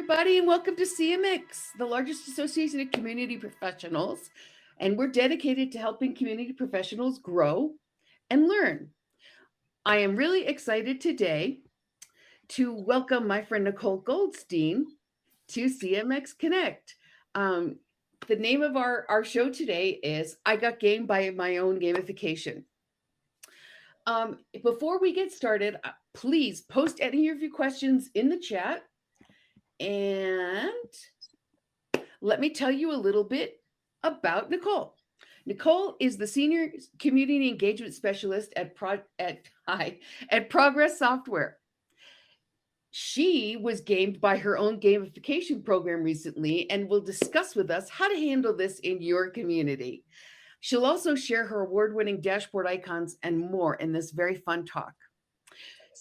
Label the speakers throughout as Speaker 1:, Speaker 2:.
Speaker 1: everybody, and welcome to CMX, the largest association of community professionals. And we're dedicated to helping community professionals grow and learn. I am really excited today to welcome my friend Nichol Goldstein to CMX Connect. Um, the name of our show today is I Got Game by My Own Gamification. Before we get started, please post any of your questions in the chat. And let me tell you a little bit about Nichol. Nichol is the Senior Community Engagement Specialist at Progress Software. She was gamed by her own gamification program recently and will discuss with us how to handle this in your community. She'll also share her award-winning dashboard icons and more in this very fun talk.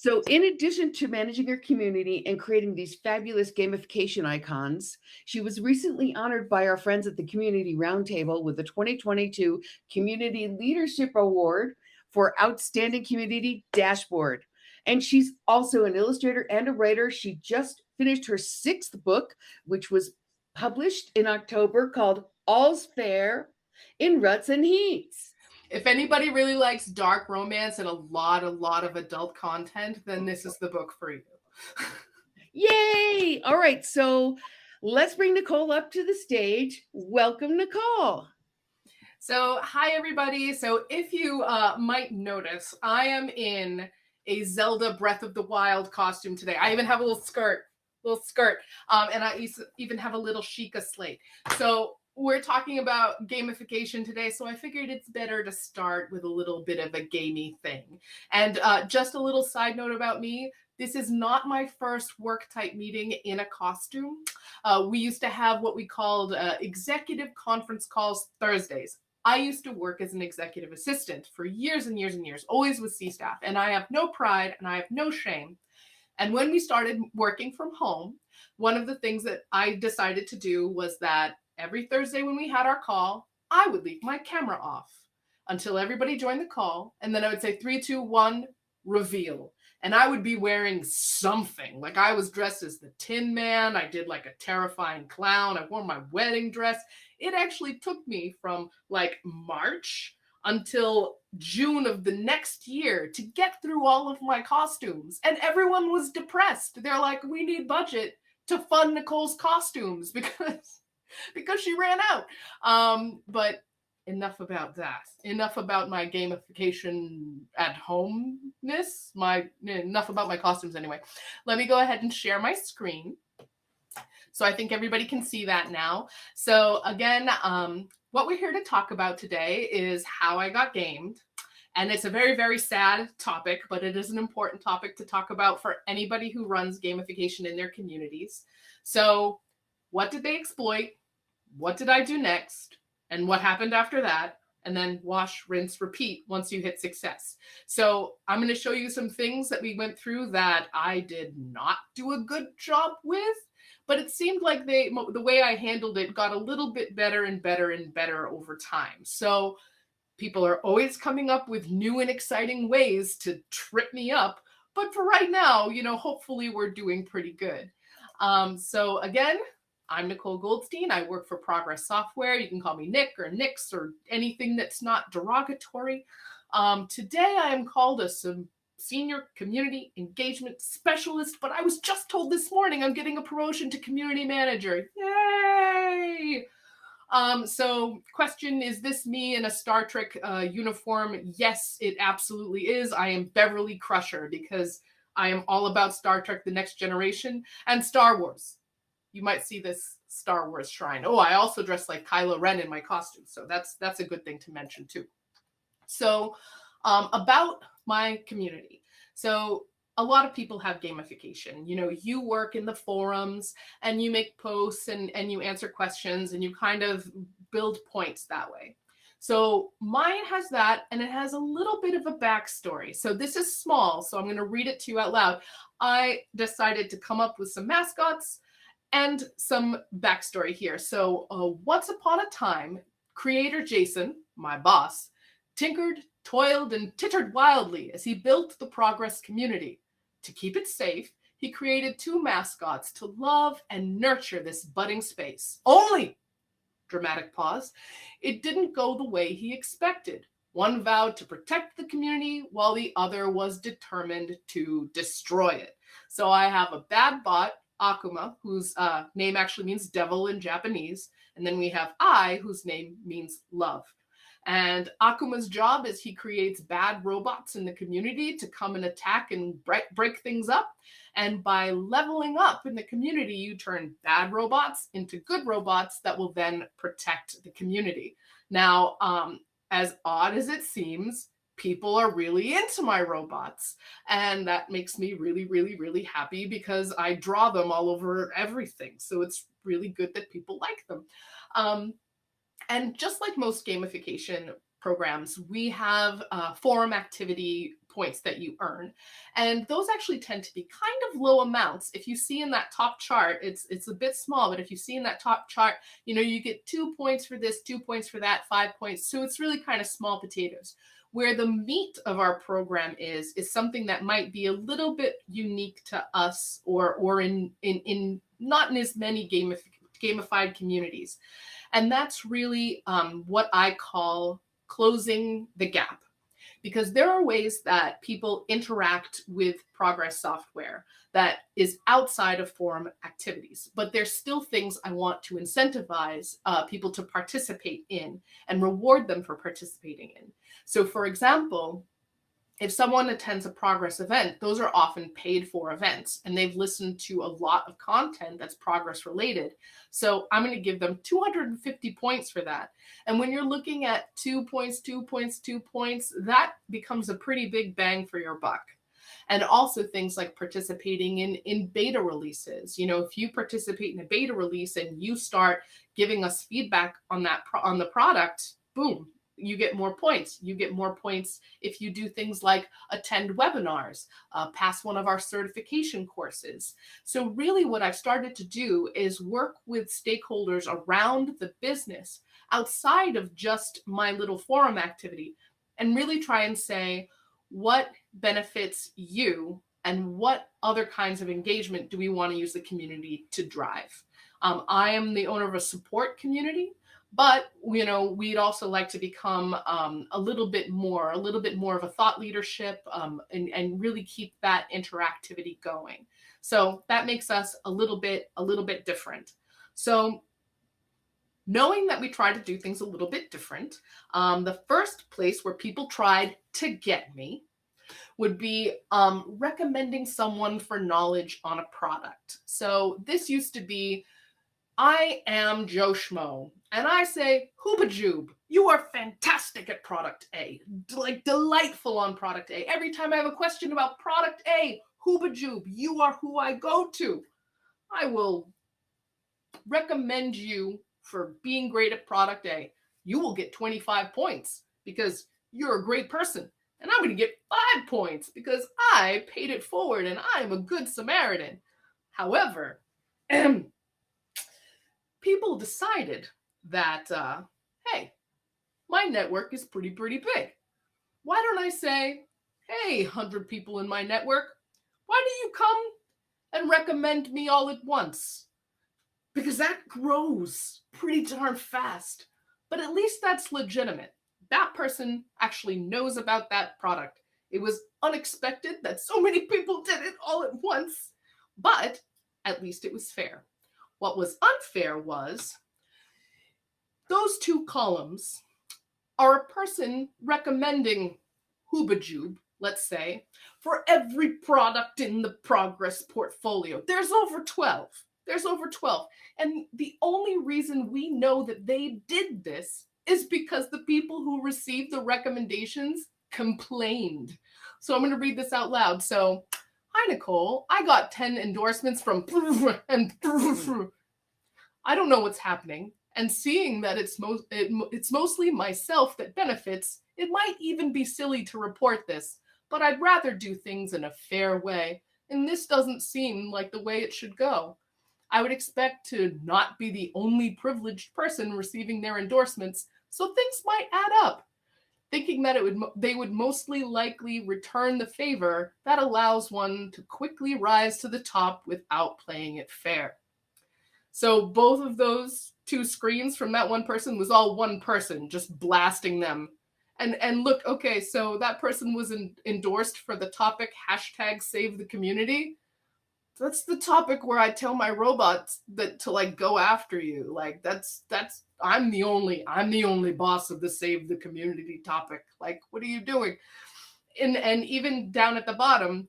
Speaker 1: So in addition to managing her community and creating these fabulous gamification icons, she was recently honored by our friends at the Community Roundtable with the 2022 Community Leadership Award for Outstanding Community Dashboard. And she's also an illustrator and a writer. She just finished her 6th book, which was published in October, called All's Fair in Ruts and Heats.
Speaker 2: If anybody really likes dark romance and a lot of adult content, then this is the book for you.
Speaker 1: Yay! All right, so let's bring Nichol up to the stage. Welcome, Nichol.
Speaker 2: So, hi everybody. So, if you might notice, I am in a Zelda Breath of the Wild costume today. I even have a little skirt, and I even have a little Sheikah slate. So, we're talking about gamification today, so I figured it's better to start with a little bit of a gamey thing. And just a little side note about me, this is not my first work type meeting in a costume. We used to have what we called executive conference calls Thursdays. I used to work as an executive assistant for years and years and years, always with C-staff, and I have no pride and I have no shame. And when we started working from home, one of the things that I decided to do was that every Thursday when we had our call, I would leave my camera off until everybody joined the call. And then I would say 3, 2, 1, reveal. And I would be wearing something. Like I was dressed as the Tin Man. I did like a terrifying clown. I wore my wedding dress. It actually took me from like March until June of the next year to get through all of my costumes. And everyone was depressed. They're like, we need budget to fund Nichol's costumes because she ran out. But enough about that. Enough about my gamification at homeness. Enough about my costumes anyway. Let me go ahead and share my screen. So I think everybody can see that now. So again, what we're here to talk about today is how I got gamed. And it's a very, very sad topic, but it is an important topic to talk about for anybody who runs gamification in their communities. So what did they exploit? What did I do next? And what happened after that? And then wash, rinse, repeat once you hit success. So I'm going to show you some things that we went through that I did not do a good job with, but it seemed like the way I handled it got a little bit better and better and better over time. So people are always coming up with new and exciting ways to trip me up. But for right now, hopefully we're doing pretty good. So again, I'm Nichol Goldstein. I work for Progress Software. You can call me Nick or Nix or anything that's not derogatory. Today I am called a Senior Community Engagement Specialist, but I was just told this morning I'm getting a promotion to Community Manager. Yay! So question, is this me in a Star Trek uniform? Yes, it absolutely is. I am Beverly Crusher because I am all about Star Trek The Next Generation and Star Wars. You might see this Star Wars shrine. Oh, I also dress like Kylo Ren in my costume. So that's a good thing to mention too. So about my community. So a lot of people have gamification. You work in the forums and you make posts and you answer questions and you kind of build points that way. So mine has that, and it has a little bit of a backstory. So this is small, so I'm going to read it to you out loud. I decided to come up with some mascots and some backstory here. So once upon a time, creator Jason, my boss, tinkered, toiled, and tittered wildly as he built the Progress community. To keep it safe, he created 2 mascots to love and nurture this budding space. Only, dramatic pause, it didn't go the way he expected. One vowed to protect the community while the other was determined to destroy it. So I have a bad bot, Akuma, whose name actually means devil in Japanese. And then we have I, whose name means love. And Akuma's job is he creates bad robots in the community to come and attack and break things up. And by leveling up in the community, you turn bad robots into good robots that will then protect the community. Now, as odd as it seems, people are really into my robots. And that makes me really, really, really happy because I draw them all over everything. So it's really good that people like them. And just like most gamification programs, we have forum activity points that you earn. And those actually tend to be kind of low amounts. If you see in that top chart, it's a bit small, but if you see in that top chart, you get 2 points for this, 2 points for that, 5 points. So it's really kind of small potatoes. Where the meat of our program is something that might be a little bit unique to us or in not in as many gamified communities. And that's really what I call closing the gap. Because there are ways that people interact with progress software that is outside of forum activities, but there's still things I want to incentivize people to participate in and reward them for participating in. So for example, if someone attends a progress event, those are often paid for events and they've listened to a lot of content that's progress related. So I'm going to give them 250 points for that. And when you're looking at 2 points, 2 points, 2 points, that becomes a pretty big bang for your buck. And also things like participating in beta releases. If you participate in a beta release and you start giving us feedback on the product, boom, you get more points. You get more points if you do things like attend webinars, pass one of our certification courses. So really what I've started to do is work with stakeholders around the business outside of just my little forum activity and really try and say, what benefits you and what other kinds of engagement do we want to use the community to drive? I am the owner of a support community. But, we'd also like to become a little bit more of a thought leadership and really keep that interactivity going. So that makes us a little bit different. So knowing that we try to do things a little bit different, the first place where people tried to get me would be recommending someone for knowledge on a product. So this used to be, I am Joe Schmo, and I say, Hoobajube, you are fantastic at product A, like delightful on product A. Every time I have a question about product A, Hoobajube, you are who I go to. I will recommend you for being great at product A. You will get 25 points because you're a great person. And I'm going to get 5 points because I paid it forward and I am a good Samaritan. However, people decided that, hey, my network is pretty big. Why don't I say, hey, 100 people in my network, why do you come and recommend me all at once? Because that grows pretty darn fast. But at least that's legitimate. That person actually knows about that product. It was unexpected that so many people did it all at once, but at least it was fair. What was unfair was those 2 columns are a person recommending Hoobajube, let's say, for every product in the progress portfolio. There's over 12. And the only reason we know that they did this is because the people who received the recommendations complained. So I'm going to read this out loud. So, hi, Nicole. I got 10 endorsements from and I don't know what's happening. And seeing that it's mostly myself that benefits, it might even be silly to report this, but I'd rather do things in a fair way. And this doesn't seem like the way it should go. I would expect to not be the only privileged person receiving their endorsements, so things might add up. thinking that they would mostly likely return the favor that allows one to quickly rise to the top without playing it fair. So both of those two screens from that one person was all one person just blasting them. And look, okay, so that person was endorsed for the topic #SaveTheCommunity. That's the topic where I tell my robots that to like go after you. Like that's I'm the only boss of the Save the Community topic. Like, what are you doing? And even down at the bottom,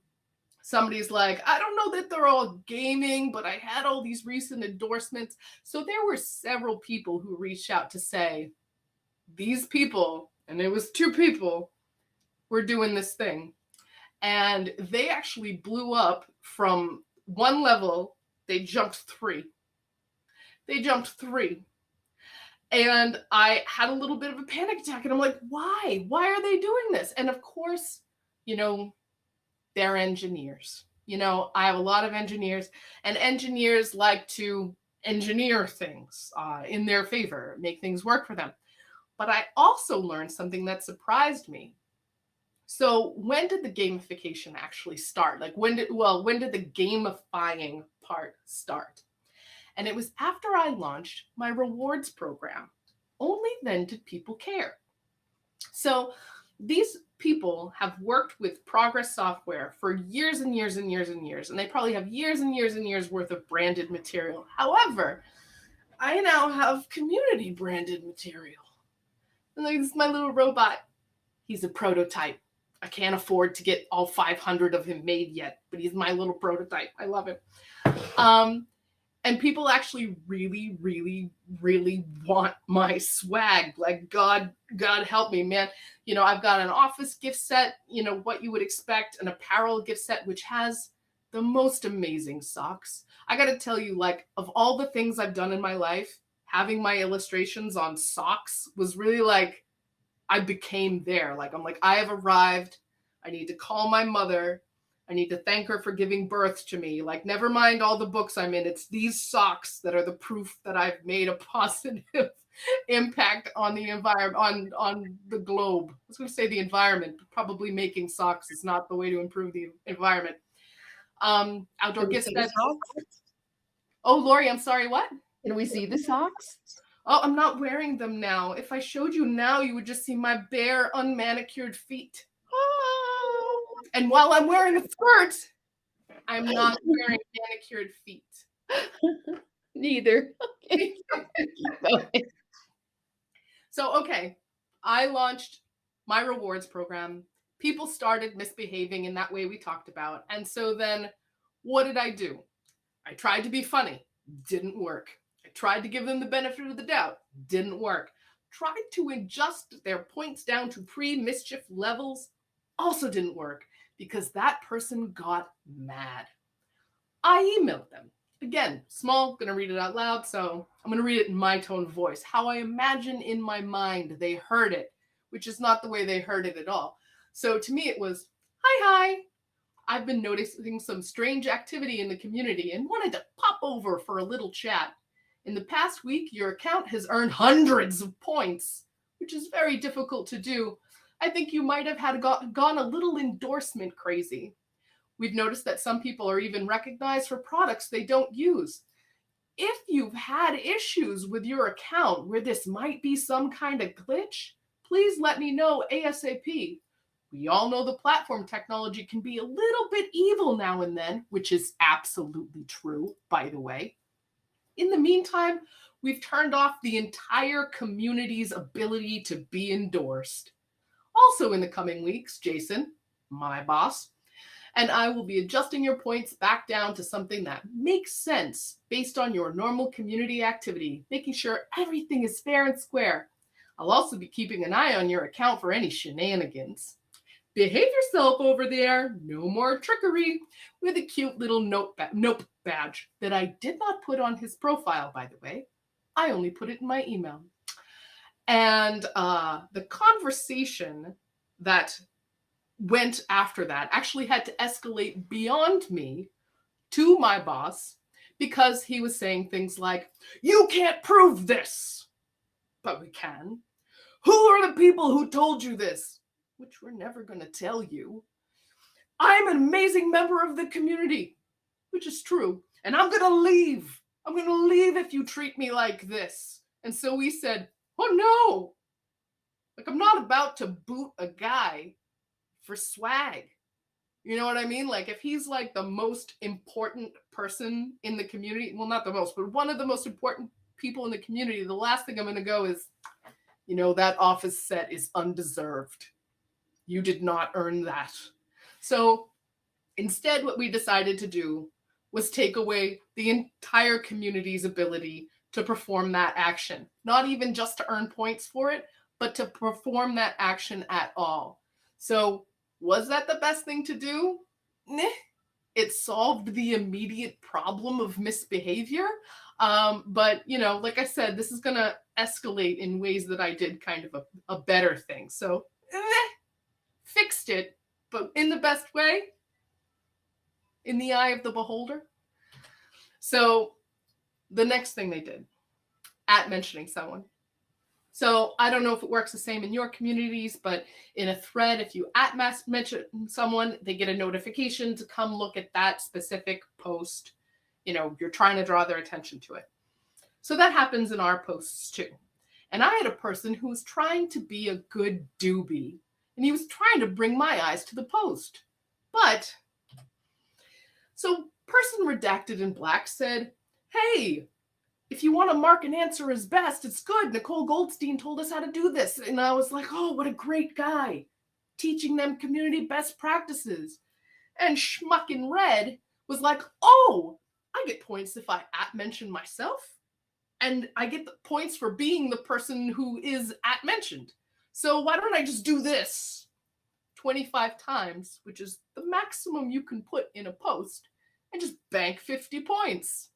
Speaker 2: somebody's like, I don't know that they're all gaming, but I had all these recent endorsements. So there were several people who reached out to say, these people, and it was 2 people, were doing this thing. And they actually blew up from 1 level. They jumped 3. And I had a little bit of a panic attack. And I'm like, why? Why are they doing this? And of course, they're engineers. I have a lot of engineers, and engineers like to engineer things in their favor, make things work for them. But I also learned something that surprised me. So when did the gamification actually start? Like when did the gamifying part start? And it was after I launched my rewards program. Only then did people care. So these people have worked with Progress Software for years and years and years and years, and they probably have years and years and years worth of branded material. However, I now have community branded material. And this is my little robot. He's a prototype. I can't afford to get all 500 of him made yet, but he's my little prototype. I love him. And people actually really, really, really want my swag. Like, God help me, man. I've got an office gift set, what you would expect, an apparel gift set, which has the most amazing socks. I got to tell you, like, of all the things I've done in my life, having my illustrations on socks was really like, I became there. Like, I'm like, I have arrived. I need to call my mother. I need to thank her for giving birth to me. Like, never mind all the books I'm in. It's these socks that are the proof that I've made a positive impact on the environment, on the globe. I was going to say the environment, but probably making socks is not the way to improve the environment. Outdoor gift sets. Oh, Lori, I'm sorry, what?
Speaker 1: Can we see the socks?
Speaker 2: Oh, I'm not wearing them now. If I showed you now, you would just see my bare, unmanicured feet. Oh. And while I'm wearing a skirt, I'm not wearing manicured feet.
Speaker 1: Neither.
Speaker 2: So, okay, I launched my rewards program. People started misbehaving in that way we talked about. And so then what did I do? I tried to be funny. Didn't work. I tried to give them the benefit of the doubt. Didn't work. Tried to adjust their points down to pre-mischief levels. Also didn't work because that person got mad. I emailed them. Again, small, going to read it out loud, so I'm going to read it in my tone of voice. How I imagine in my mind they heard it, which is not the way they heard it at all. So to me it was, hi. I've been noticing some strange activity in the community and wanted to pop over for a little chat. In the past week, your account has earned hundreds of points, which is very difficult to do. I think you might have gone a little endorsement crazy. We've noticed that some people are even recognized for products they don't use. If you've had issues with your account where this might be some kind of glitch, please let me know ASAP. We all know the platform technology can be a little bit evil now and then, which is absolutely true, by the way. In the meantime, we've turned off the entire community's ability to be endorsed. Also in the coming weeks, Jason, my boss, and I will be adjusting your points back down to something that makes sense based on your normal community activity, making sure everything is fair and square. I'll also be keeping an eye on your account for any shenanigans. Behave yourself over there, no more trickery, with a cute little nope badge that I did not put on his profile, by the way. I only put it in my email. And the conversation that went after that actually had to escalate beyond me to my boss because he was saying things like, you can't prove this, but we can. Who are the people who told you this? Which we're never going to tell you. I'm an amazing member of the community, which is true. And I'm going to leave. I'm going to leave if you treat me like this. And so we said, oh no. Like, I'm not about to boot a guy for swag. You know what I mean? Like, if he's like the most important person in the community, well, not the most, but one of the most important people in the community, the last thing I'm going to go is, you know, that office set is undeserved. You did not earn that. So instead, what we decided to do was take away the entire community's ability to perform that action, not even just to earn points for it, but to perform that action at all. So was that the best thing to do? Nah. It solved the immediate problem of misbehavior. But, you know, like I said, this is going to escalate in ways that I did kind of a better thing. So fixed it, but in the best way, in the eye of the beholder. So the next thing they did, at mentioning someone. So I don't know if it works the same in your communities, but in a thread, if you at mention someone, they get a notification to come look at that specific post. You know, you're trying to draw their attention to it. So that happens in our posts too. And I had a person who was trying to be a good doobie, and he was trying to bring my eyes to the post. But, so person redacted in black said, hey, if you want to mark an answer as best, it's good. Nichol Goldstein told us how to do this. And I was like, oh, what a great guy. Teaching them community best practices. And Schmuck in red was like, oh, I get points if I at mention myself. And I get the points for being the person who is at mentioned. So why don't I just do this 25 times, which is the maximum you can put in a post, and just bank 50 points.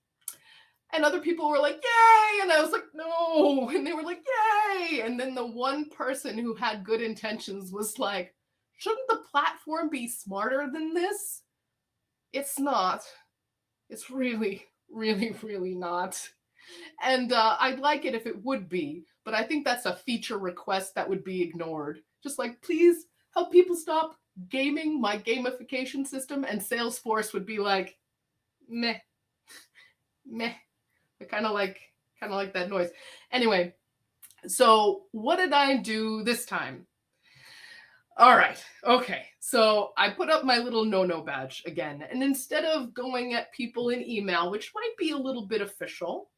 Speaker 2: And other people were like, yay! And I was like, no! And they were like, yay! And then the one person who had good intentions was like, shouldn't the platform be smarter than this? It's not. It's really, really, really not. And I'd like it if it would be, but I think that's a feature request that would be ignored. Just like, please help people stop gaming my gamification system, and Salesforce would be like, meh, meh. I kind of like that noise. Anyway, so what did I do this time? All right. Okay. So I put up my little no badge again. And instead of going at people in email, which might be a little bit official,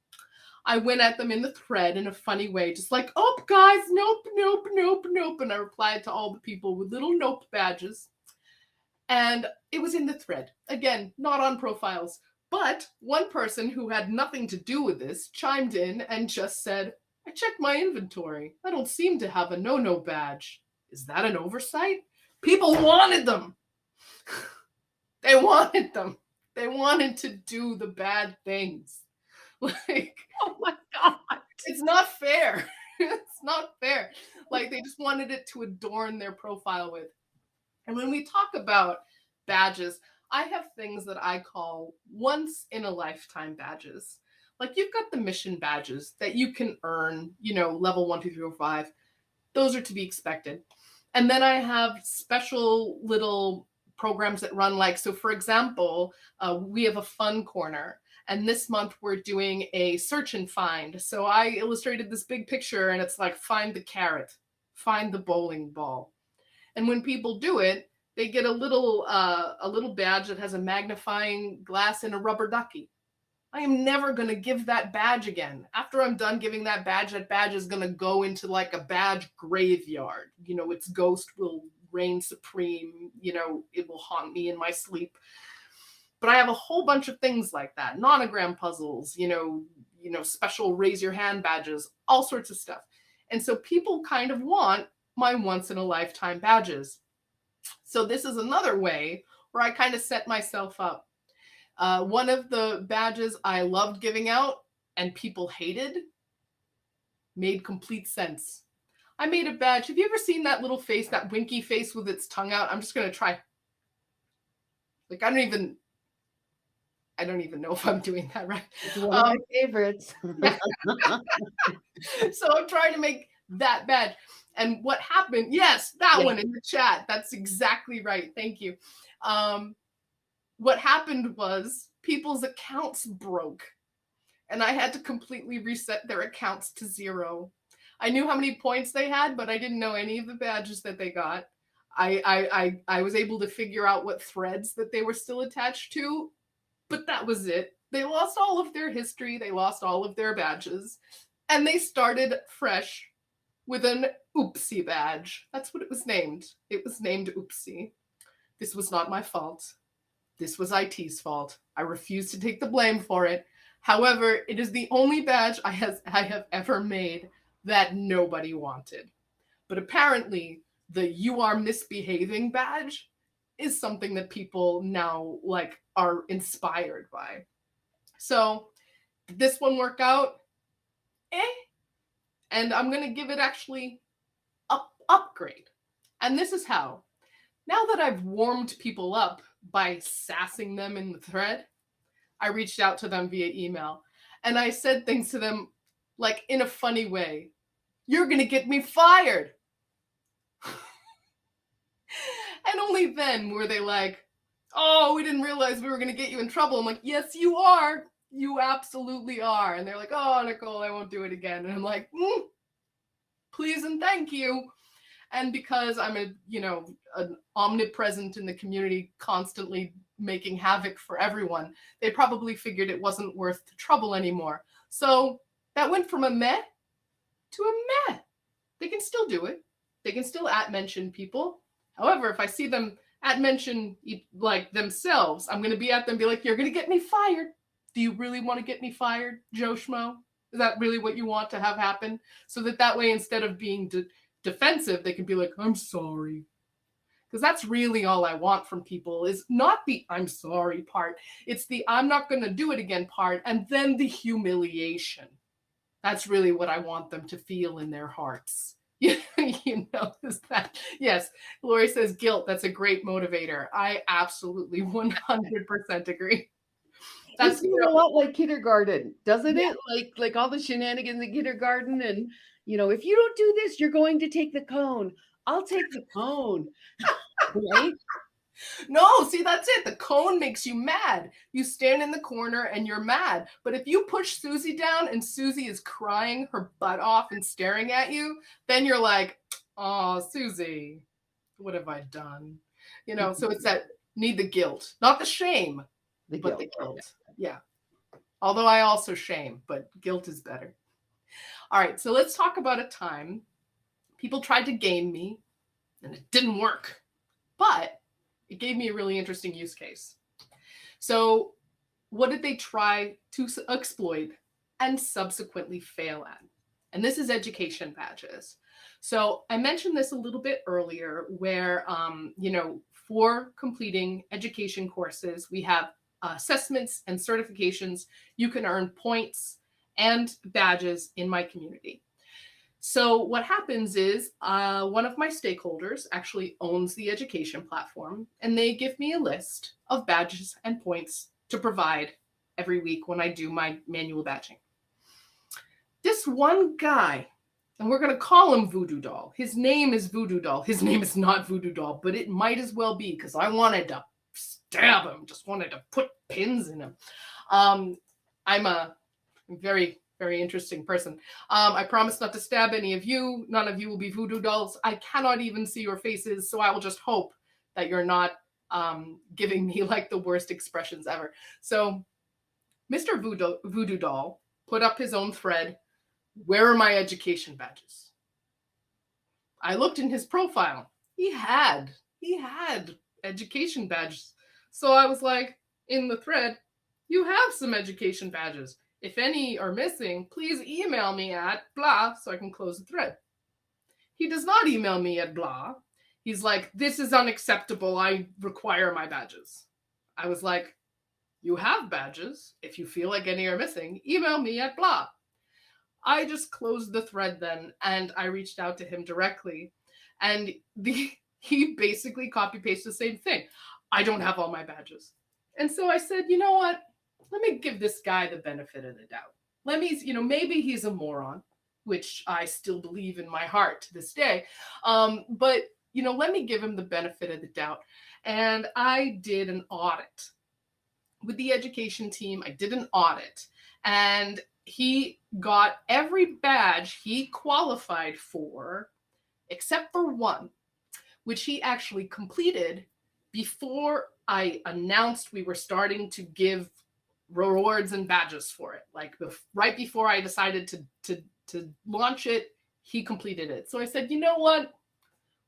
Speaker 2: I went at them in the thread in a funny way, just like, oh, guys, nope. And I replied to all the people with little nope badges. And it was in the thread. Again, not on profiles. But one person who had nothing to do with this chimed in and just said, I checked my inventory. I don't seem to have a no badge. Is that an oversight? People wanted them. They wanted them. They wanted to do the bad things. Like,
Speaker 1: oh my God.
Speaker 2: It's not fair. It's not fair. Like, they just wanted it to adorn their profile with. And when we talk about badges, I have things that I call once in a lifetime badges. Like, you've got the mission badges that you can earn, you know, level 1, 2, 3, 4, 5. Those are to be expected. And then I have special little programs that run, like, so for example, we have a fun corner. And this month we're doing a search and find. So I illustrated this big picture, and it's like, find the carrot, find the bowling ball. And when people do it, they get a little badge that has a magnifying glass and a rubber ducky. I am never going to give that badge again. After I'm done giving that badge is going to go into like a badge graveyard. You know, its ghost will reign supreme. You know, it will haunt me in my sleep. But I have a whole bunch of things like that. Nonogram puzzles, you know, special raise your hand badges, all sorts of stuff. And so people kind of want my once in a lifetime badges. So this is another way where I kind of set myself up. One of the badges I loved giving out and people hated made complete sense. I made a badge. Have you ever seen that little face, that winky face with its tongue out? I'm just going to try. Like, I don't even know if I'm doing that right.
Speaker 1: It's one of my favorites.
Speaker 2: So I'm trying to make that badge. And what happened? Yes, that
Speaker 1: Yeah.
Speaker 2: one in the chat. That's exactly right. Thank you. What happened was people's accounts broke, and I had to completely reset their accounts to 0. I knew how many points they had, but I didn't know any of the badges that they got. I was able to figure out what threads that they were still attached to, but that was it. They lost all of their history, they lost all of their badges, and they started fresh with an Oopsie badge. That's what it was named. It was named Oopsie. This was not my fault. This was IT's fault. I refuse to take the blame for it. However, it is the only badge I have ever made that nobody wanted. But apparently, the "you are misbehaving" badge is something that people now like are inspired by. So, did this one work out? And I'm going to give it actually upgrade. And this is how. Now that I've warmed people up by sassing them in the thread, I reached out to them via email and I said things to them like in a funny way. You're going to get me fired. And only then were they like, oh, we didn't realize we were going to get you in trouble. I'm like, yes, you are. You absolutely are. And they're like, oh, Nichol, I won't do it again. And I'm like, please and thank you. And because I'm an omnipresent in the community, constantly making havoc for everyone, they probably figured it wasn't worth the trouble anymore. So that went from a meh to a meh. They can still do it. They can still @mention people. However, if I see them @mention like themselves, I'm going to be at them and be like, you're going to get me fired. Do you really want to get me fired, Joe Schmo? Is that really what you want to have happen? So that way, instead of being defensive, they can be like, I'm sorry. Because that's really all I want from people, is not the I'm sorry part. It's the I'm not going to do it again part, and then the humiliation. That's really what I want them to feel in their hearts. You know, is that? Yes, Lori says guilt. That's a great motivator. I absolutely 100% agree.
Speaker 1: It feels a lot like kindergarten, doesn't it? Like all the shenanigans in kindergarten, and if you don't do this, you're going to take the cone. I'll take the cone. Right?
Speaker 2: No, see, that's it. The cone makes you mad. You stand in the corner and you're mad. But if you push Susie down and Susie is crying her butt off and staring at you, then you're like, oh, Susie, what have I done? So it's that need the guilt, not the shame, but the guilt. Yeah. Although I also shame, but guilt is better. All right, so let's talk about a time people tried to game me and it didn't work. But it gave me a really interesting use case. So what did they try to exploit and subsequently fail at? And this is education badges. So I mentioned this a little bit earlier where, for completing education courses, we have assessments and certifications. You can earn points and badges in my community. So what happens is one of my stakeholders actually owns the education platform, and they give me a list of badges and points to provide every week when I do my manual badging. This one guy, and we're going to call him Voodoo Doll. His name is Voodoo Doll. His name is not Voodoo Doll, but it might as well be because I wanted to stab him, just wanted to put pins in him. I'm a very interesting person. I promise not to stab any of you. None of you will be voodoo dolls. I cannot even see your faces, so I will just hope that you're not giving me like the worst expressions ever. So Mr. Voodoo Doll put up his own thread. Where are my education badges? I looked in his profile. He had education badges. So I was like, in the thread, you have some education badges. If any are missing, please email me at blah so I can close the thread. He does not email me at blah. He's like, this is unacceptable. I require my badges. I was like, you have badges. If you feel like any are missing, email me at blah. I just closed the thread then, and I reached out to him directly. And he basically copy-pasted the same thing. I don't have all my badges. And so I said, you know what? Let me give this guy the benefit of the doubt. Let me, maybe he's a moron. which I still believe in my heart to this day. But, let me give him the benefit of the doubt. And I did an audit with the education team. I did an audit, and he got every badge he qualified for except for one, which he actually completed before I announced we were starting to give rewards and badges for it. Like right before I decided to launch it, he completed it. So I said, you know what?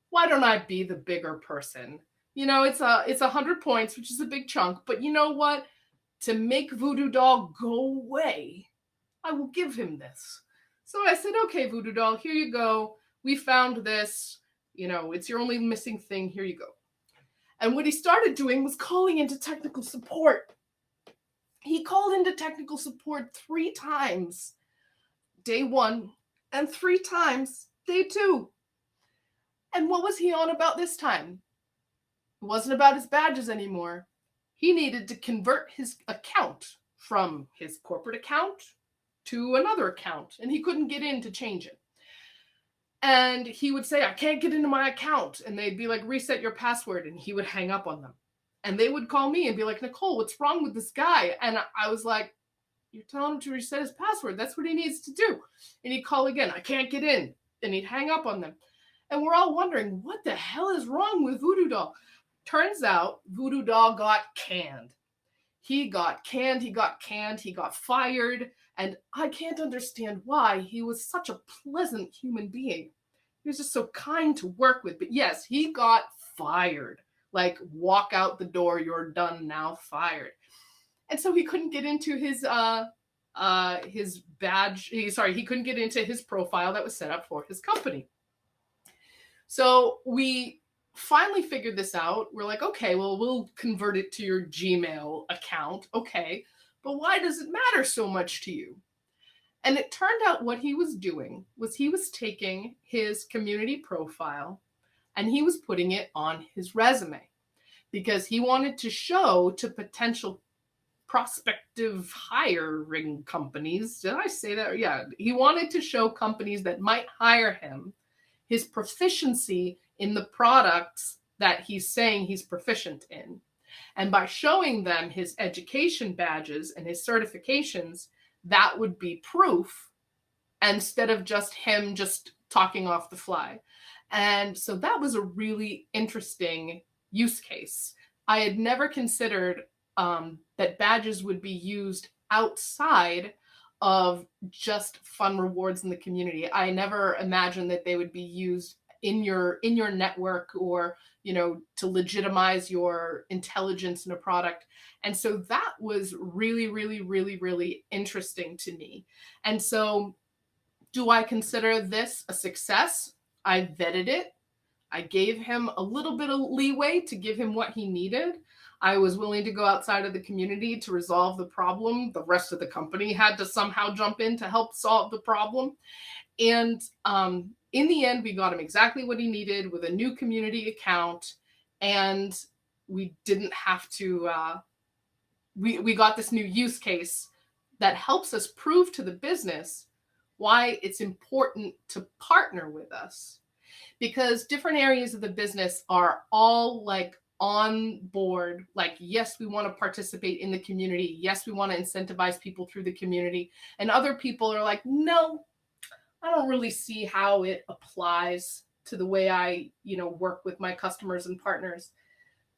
Speaker 2: Why don't I be the bigger person? It's 100 points, which is a big chunk, but you know what? To make Voodoo Doll go away, I will give him this. So I said, okay, Voodoo Doll, here you go. We found this. It's your only missing thing. Here you go. And what he started doing was calling into technical support. He called into technical support 3 times day 1 and 3 times day 2. And what was he on about this time? It wasn't about his badges anymore. He needed to convert his account from his corporate account to another account, and he couldn't get in to change it. And he would say, I can't get into my account. And they'd be like, reset your password. And he would hang up on them. And they would call me and be like, Nichol, what's wrong with this guy? And I was like, you're telling him to reset his password. That's what he needs to do. And he'd call again, I can't get in. And he'd hang up on them. And we're all wondering, what the hell is wrong with Voodoo Doll? Turns out Voodoo Doll got canned. He got canned, he got fired. And I can't understand why. He was such a pleasant human being. He was just so kind to work with. But yes, he got fired. Like, walk out the door, you're done now, fired. And so he couldn't get into his badge. He couldn't get into his profile that was set up for his company. So we finally figured this out. We're like, okay, well, we'll convert it to your Gmail account. Okay. But why does it matter so much to you? And it turned out what he was doing was he was taking his community profile and he was putting it on his resume because he wanted to show to potential prospective hiring companies. Did I say that? Yeah. He wanted to show companies that might hire him his proficiency in the products that he's saying he's proficient in. And by showing them his education badges and his certifications, that would be proof instead of just him just talking off the fly. And so that was a really interesting use case. I had never considered that badges would be used outside of just fun rewards in the community. I never imagined that they would be used in your network or to legitimize your intelligence in a product. And so that was really, really, really, really interesting to me. And so do I consider this a success? I vetted it. I gave him a little bit of leeway to give him what he needed. I was willing to go outside of the community to resolve the problem. The rest of the company had to somehow jump in to help solve the problem. And in the end, we got him exactly what he needed with a new community account. And we didn't have to, we got this new use case that helps us prove to the business why it's important to partner with us. Because different areas of the business are all like on board, like, yes, we want to participate in the community. Yes, we want to incentivize people through the community. And other people are like, no, I don't really see how it applies to the way I, work with my customers and partners.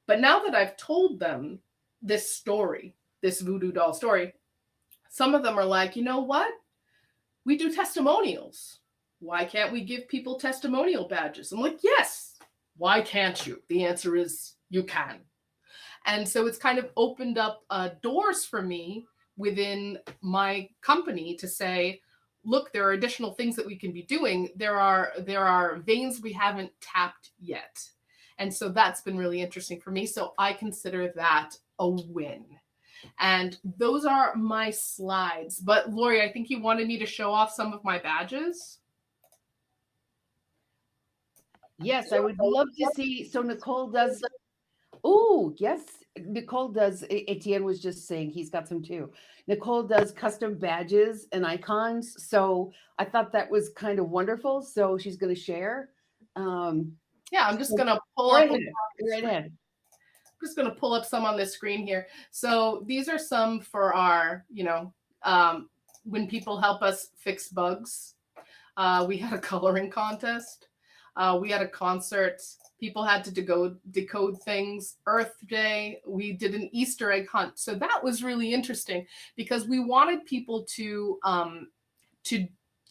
Speaker 2: But now that I've told them this story, this Voodoo Doll story, some of them are like, you know what? We do testimonials. Why can't we give people testimonial badges? I'm like, yes. Why can't you? The answer is you can. And so it's kind of opened up doors for me within my company to say, look, there are additional things that we can be doing. There are veins we haven't tapped yet. And so that's been really interesting for me. So I consider that a win. And those are my slides. But Lori, I think you wanted me to show off some of my badges.
Speaker 1: Yes, I would love to see. So Nichol does. Oh, yes. Nicole does, Etienne was just saying he's got some too. Nicole does custom badges and icons. So I thought that was kind of wonderful. So she's going to share. Um,
Speaker 2: Yeah, I'm just
Speaker 1: so
Speaker 2: gonna pull
Speaker 1: go
Speaker 2: up.
Speaker 1: right ahead. Go right ahead.
Speaker 2: I'm just gonna pull up some on the screen here. So these are some for our, um, when people help us fix bugs. We had a coloring contest. We had a concert. People had to decode things. Earth Day. We did an Easter egg hunt. So that was really interesting because we wanted people to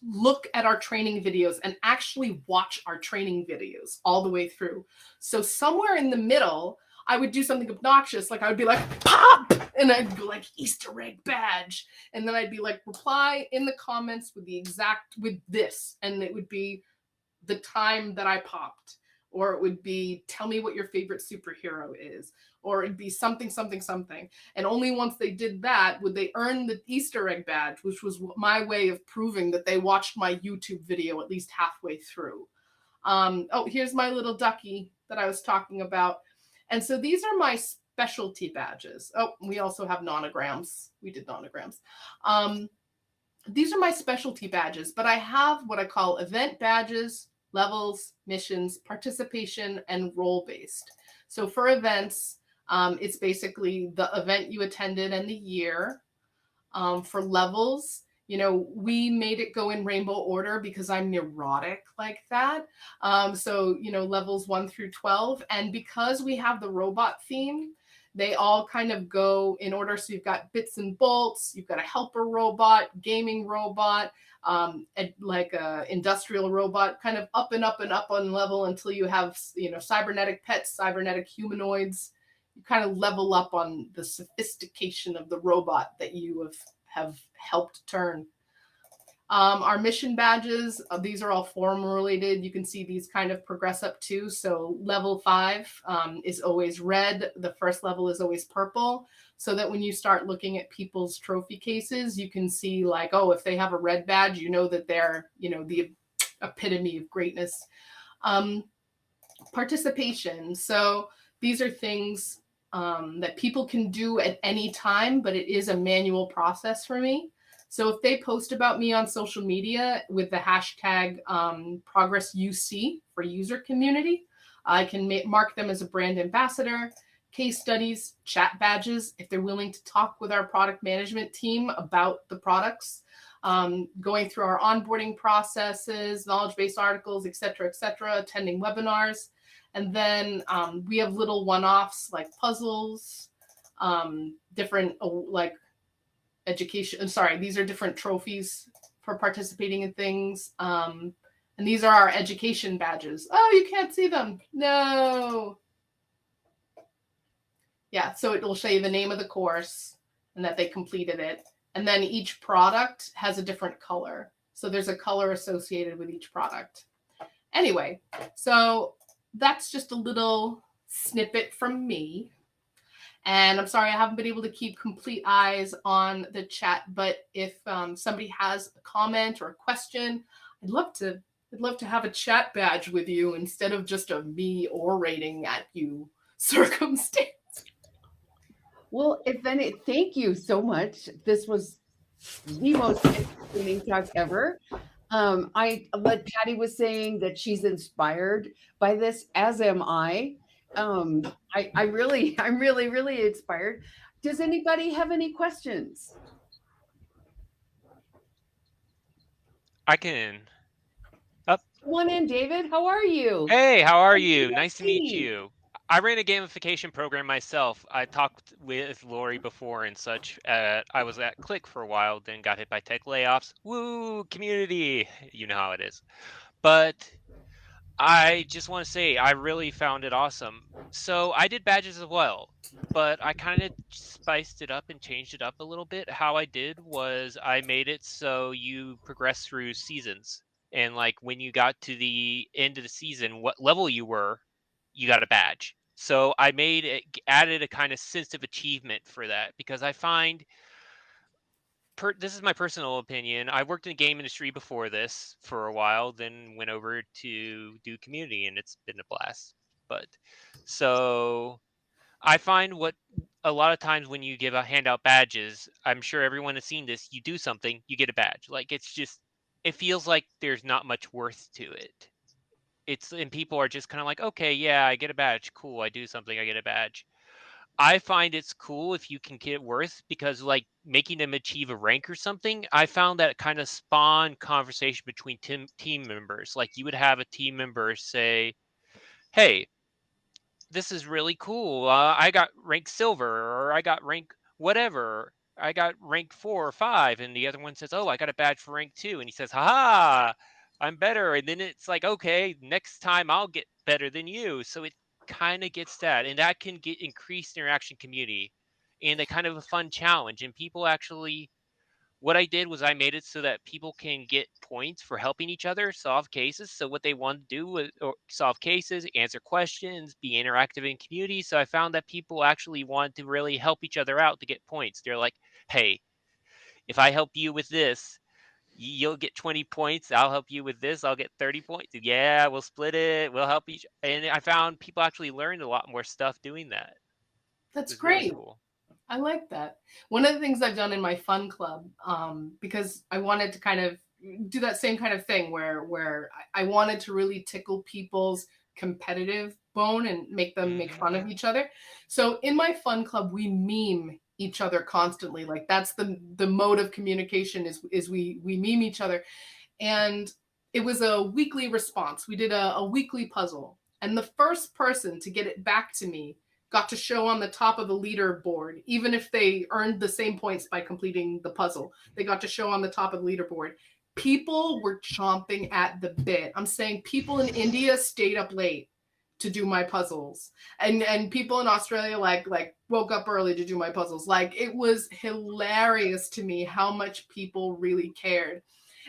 Speaker 2: look at our training videos and actually watch our training videos all the way through. So somewhere in the middle, I would do something obnoxious, like I would be like, pop, and I'd be like, Easter egg badge. And then I'd be like, reply in the comments with this. And it would be the time that I popped. Or it would be, tell me what your favorite superhero is. Or it'd be something, something, something. And only once they did that would they earn the Easter egg badge, which was my way of proving that they watched my YouTube video at least halfway through. Oh, here's my little ducky that I was talking about. And so these are my specialty badges. Oh, we also have nonograms. We did nonograms. These are my specialty badges, but I have what I call event badges, levels, missions, participation, and role-based. So for events, it's basically the event you attended and the year. For levels, we made it go in rainbow order because I'm neurotic like that. So, levels 1 through 12. And because we have the robot theme, they all kind of go in order. So you've got bits and bolts, you've got a helper robot, gaming robot, like a industrial robot, kind of up and up and up on level until you have, cybernetic pets, cybernetic humanoids. You kind of level up on the sophistication of the robot that you have helped turn. Our mission badges, these are all form related. You can see these kind of progress up too. So level 5 is always red. The first level is always purple. So that when you start looking at people's trophy cases, you can see like, oh, if they have a red badge, you know that they're, the epitome of greatness. Participation. So these are things that people can do at any time, but it is a manual process for me. So if they post about me on social media with the hashtag ProgressUC for user community, I can mark them as a brand ambassador. Case studies, chat badges, if they're willing to talk with our product management team about the products, going through our onboarding processes, knowledge-based articles, et cetera, attending webinars. And then we have little one-offs like puzzles, different like education. Sorry, these are different trophies for participating in things. And these are our education badges. Oh, you can't see them. No. Yeah, so it will show you the name of the course and that they completed it. And then each product has a different color. So there's a color associated with each product. Anyway, so that's just a little snippet from me. And I'm sorry I haven't been able to keep complete eyes on the chat, but if somebody has a comment or a question, I'd love to have a chat badge with you instead of just a me orating at you circumstance.
Speaker 1: Well, if any, thank you so much. This was the most entertaining talk ever. Like Patty was saying that she's inspired by this, as am I. I'm really inspired. Does anybody have any questions?
Speaker 3: I can. Up.
Speaker 1: Come on in, David. How are you?
Speaker 3: Hey, how are
Speaker 1: Good
Speaker 3: you?
Speaker 1: to
Speaker 3: Nice to
Speaker 1: see
Speaker 3: meet you. I ran a gamification program myself. I talked with Lori before and such. I was at Click for a while, then got hit by tech layoffs. Woo, community. You know how it is. But I just want to say I really found it awesome. So I did badges as well, but I kind of spiced it up and changed it up a little bit. How I did was I made it so you progress through seasons. And like when you got to the end of the season, what level you were, you got a badge. So I made it, added a kind of sense of achievement for that because I find this is my personal opinion. I worked in the game industry before this for a while, then went over to do community, and it's been a blast. But so I find what a lot of times when you hand out badges, I'm sure everyone has seen this. You do something, you get a badge. Like it's just, it feels like there's not much worth to it. And people are just kind of like, okay, yeah, I get a badge. Cool. I do something, I get a badge. I find it's cool if you can get worth, because like making them achieve a rank or something, I found that kind of spawned conversation between team members. Like you would have a team member say, hey, this is really cool. I got rank silver, or I got rank whatever. I got rank 4 or 5, and the other one says, "Oh, I got a badge for rank 2," and he says, "Ha, I'm better." And then it's like, okay, next time I'll get better than you. So it kind of gets that, and that can get increased interaction community, and a kind of a fun challenge. And people actually, what I did was I made it so that people can get points for helping each other solve cases. So what they want to do was solve cases, answer questions, be interactive in community. So I found that people actually want to really help each other out to get points. They're like, hey, if I help you with this, you'll get 20 points. I'll help you with this. I'll get 30 points. Yeah, we'll split it. We'll help each. And I found people actually learned a lot more stuff doing that. It
Speaker 2: That's
Speaker 3: was really
Speaker 2: great.
Speaker 3: cool.
Speaker 2: I like that. One of the things I've done in my fun club, because I wanted to kind of do that same kind of thing where I wanted to really tickle people's competitive bone and make them make fun of each other. So in my fun club, we meme each other constantly. Like that's the mode of communication is we meme each other. And it was a weekly response. We did a weekly puzzle. And the first person to get it back to me got to show on the top of the leaderboard, even if they earned the same points by completing the puzzle. They got to show on the top of the leaderboard. People were chomping at the bit. I'm saying people in India stayed up late to do my puzzles, and people in Australia like woke up early to do my puzzles. Like it was hilarious to me how much people really cared.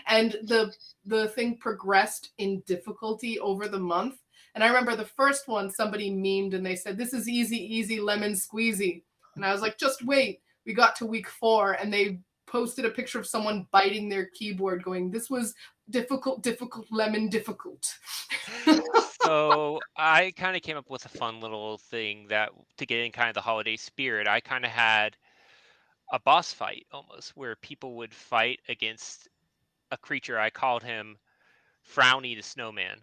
Speaker 2: And the thing progressed in difficulty over the month. And I remember the first one somebody memed and they said, "This is easy, easy lemon squeezy." And I was like, just wait. We got to week 4 and they posted a picture of someone biting their keyboard going, "This was difficult, difficult, lemon difficult."
Speaker 3: So I kind of came up with a fun little thing that to get in kind of the holiday spirit. I kind of had a boss fight almost, where people would fight against a creature. I called him Frowny the Snowman.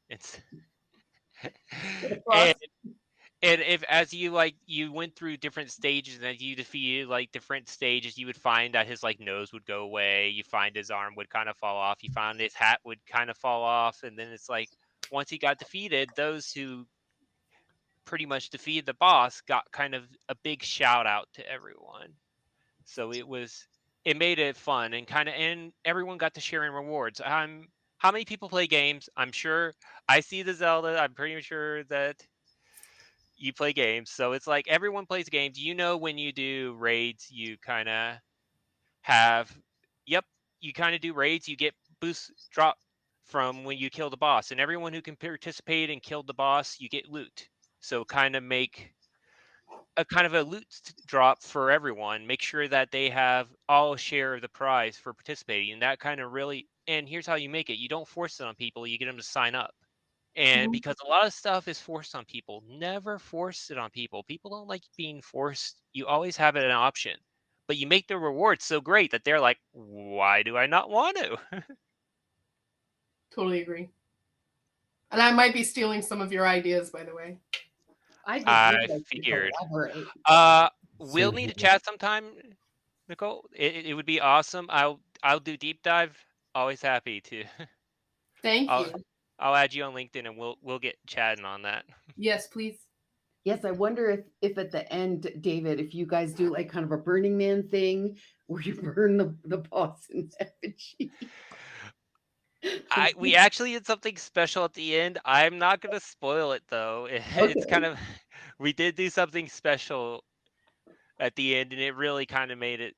Speaker 3: It's and and if as you you went through different stages, and as you defeated like different stages, you would find that his like nose would go away. You find his arm would kind of fall off. You found his hat would kind of fall off, and then it's like once he got defeated, those who pretty much defeated the boss got kind of a big shout out to everyone. So it made it fun, and and everyone got to share in rewards. How many people play games? I'm sure I see the Zelda. I'm pretty sure that you play games. So it's like everyone plays games. When you do raids, you kind of have, yep, you kind of do raids, you get boost drop from when you kill the boss, and everyone who can participate and kill the boss, you get loot. So kind of make a kind of a loot drop for everyone. Make sure that they have all share of the prize for participating. And that kind of really, and here's how you make it. You don't force it on people. You get them to sign up. And because a lot of stuff is forced on people, never force it on people. People don't like being forced. You always have it an option. But you make the reward so great that they're like, why do I not want to?
Speaker 2: Totally agree. And I might be stealing some of your ideas, by the way.
Speaker 1: I just
Speaker 3: I
Speaker 1: would like to
Speaker 3: figured.
Speaker 1: collaborate.
Speaker 3: We'll
Speaker 4: Same
Speaker 3: need
Speaker 4: here.
Speaker 3: to chat sometime, Nicole. It would be awesome. I'll do deep dive. Always happy to.
Speaker 2: Thank
Speaker 3: I'll
Speaker 2: you.
Speaker 3: I'll add you on LinkedIn, and we'll get chatting on that.
Speaker 2: Yes, please.
Speaker 1: Yes, I wonder if at the end, David, if you guys do like kind of a Burning Man thing where you burn the boss in effigy.
Speaker 3: We actually did something special at the end. I'm not gonna spoil it though. It's
Speaker 1: Okay.
Speaker 3: kind of we did do something special at the end, and it really kind of made it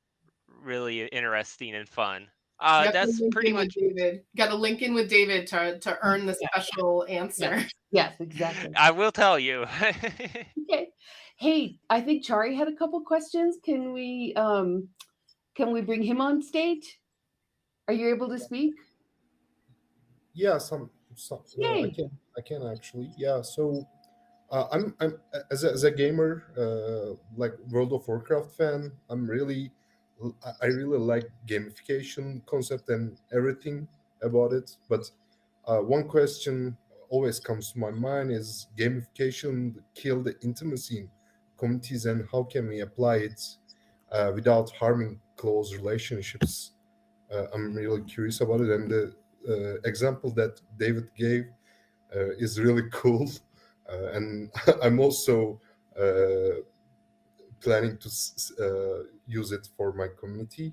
Speaker 3: really interesting and fun.
Speaker 2: You have to
Speaker 3: That's
Speaker 2: link
Speaker 3: pretty
Speaker 2: in with
Speaker 3: much.
Speaker 2: David. Got to link in with David to earn the
Speaker 1: Yeah,
Speaker 2: special
Speaker 1: yeah,
Speaker 2: answer.
Speaker 1: yes, exactly.
Speaker 3: I will tell you.
Speaker 1: Okay. Hey, I think Chari had a couple questions. Can we bring him on stage? Are you able to speak?
Speaker 4: Yeah, some I
Speaker 1: Yay.
Speaker 4: can actually. Yeah, so I'm as a gamer, like World of Warcraft fan. I really like gamification concept and everything about it. But one question always comes to my mind: is gamification kill the intimacy in communities, and how can we apply it without harming close relationships? I'm really curious about it, and the example that David gave is really cool. And I'm also planning to use it for my community.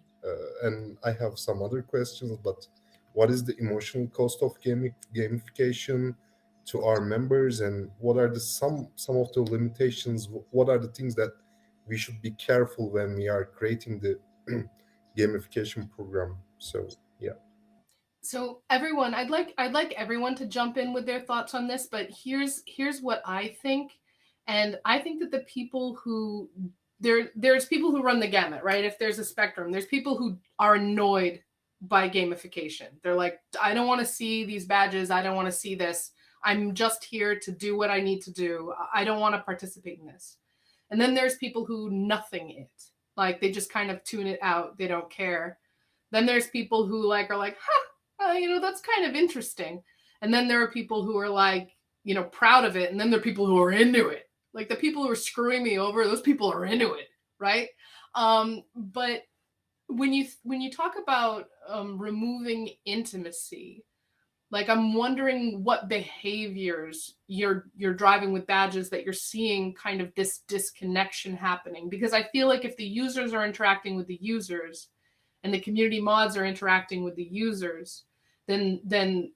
Speaker 4: And I have some other questions, but what is the emotional cost of gamification to our members, and what are the some of the limitations? What are the things that we should be careful when we are creating the gamification program? So yeah.
Speaker 2: So everyone, I'd like everyone to jump in with their thoughts on this, but here's what I think. And I think that the people who there's people who run the gamut, right? If there's a spectrum, there's people who are annoyed by gamification. They're like, I don't want to see these badges, I don't want to see this. I'm just here to do what I need to do. I don't want to participate in this. And then there's people who nothing it. Like they just kind of tune it out. They don't care. Then there's people who like are like, that's kind of interesting. And then there are people who are like, proud of it. And then there are people who are into it. Like the people who are screwing me over, those people are into it, right? But when you talk about removing intimacy, like I'm wondering what behaviors you're driving with badges that you're seeing kind of this disconnection happening. Because I feel like if the users are interacting with the users and the community mods are interacting with the users, then